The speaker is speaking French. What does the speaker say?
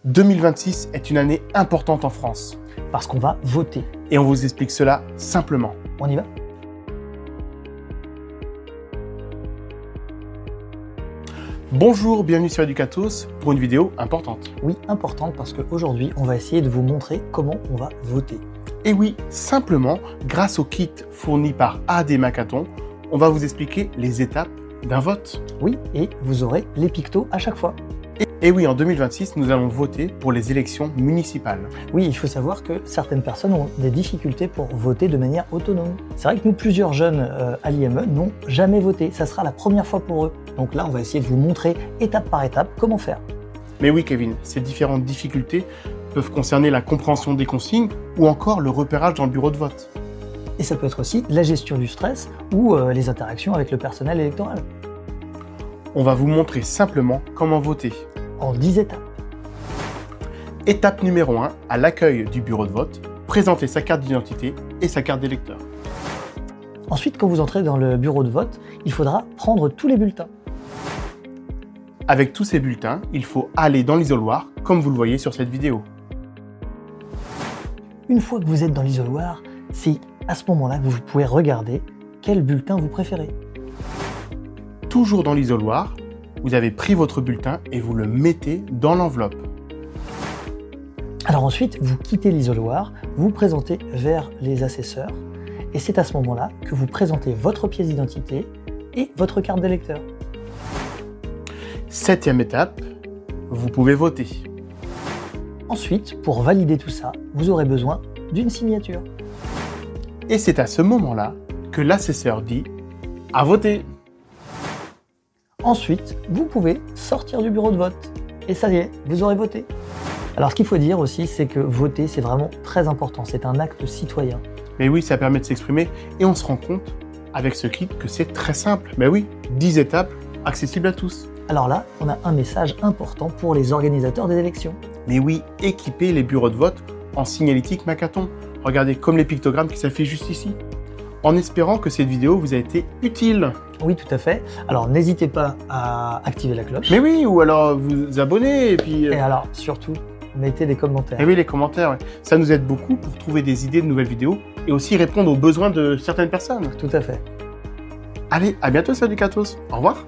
2026 est une année importante en France. Parce qu'on va voter. Et on vous explique cela simplement. On y va? Bonjour, bienvenue sur Educatos pour une vidéo importante. Oui, importante parce qu'aujourd'hui, on va essayer de vous montrer comment on va voter. Et oui, simplement, grâce au kit fourni par AD Macathon, on va vous expliquer les étapes d'un vote. Oui, et vous aurez les pictos à chaque fois. Et oui, en 2026, nous allons voter pour les élections municipales. Oui, il faut savoir que certaines personnes ont des difficultés pour voter de manière autonome. C'est vrai que nous, plusieurs jeunes à l'IME n'ont jamais voté. Ça sera la première fois pour eux. Donc là, on va essayer de vous montrer étape par étape comment faire. Mais oui, Kevin, ces différentes difficultés peuvent concerner la compréhension des consignes ou encore le repérage dans le bureau de vote. Et ça peut être aussi la gestion du stress ou les interactions avec le personnel électoral. On va vous montrer simplement comment voter. En 10 étapes. Étape numéro 1, à l'accueil du bureau de vote, présenter sa carte d'identité et sa carte d'électeur. Ensuite, quand vous entrez dans le bureau de vote, il faudra prendre tous les bulletins. Avec tous ces bulletins, il faut aller dans l'isoloir, comme vous le voyez sur cette vidéo. Une fois que vous êtes dans l'isoloir, c'est à ce moment-là que vous pouvez regarder quel bulletin vous préférez. Toujours dans l'isoloir, vous avez pris votre bulletin et vous le mettez dans l'enveloppe. Alors ensuite, vous quittez l'isoloir, vous vous présentez vers les assesseurs et c'est à ce moment-là que vous présentez votre pièce d'identité et votre carte d'électeur. 7e étape, vous pouvez voter. Ensuite, pour valider tout ça, vous aurez besoin d'une signature. Et c'est à ce moment-là que l'assesseur dit « à voter ». Ensuite, vous pouvez sortir du bureau de vote. Et ça y est, vous aurez voté. Alors ce qu'il faut dire aussi, c'est que voter, c'est vraiment très important. C'est un acte citoyen. Mais oui, ça permet de s'exprimer et on se rend compte avec ce kit que c'est très simple. Mais oui, 10 étapes accessibles à tous. Alors là, on a un message important pour les organisateurs des élections. Mais oui, équipez les bureaux de vote en signalétique Macathon. Regardez comme les pictogrammes qui s'affichent juste ici. En espérant que cette vidéo vous a été utile. Oui, tout à fait. Alors, n'hésitez pas à activer la cloche. Mais oui, ou alors vous abonner et puis... Et alors, surtout, mettez des commentaires. Et oui, les commentaires, ouais. Ça nous aide beaucoup pour trouver des idées de nouvelles vidéos et aussi répondre aux besoins de certaines personnes. Tout à fait. Allez, à bientôt sur Educatos. Au revoir.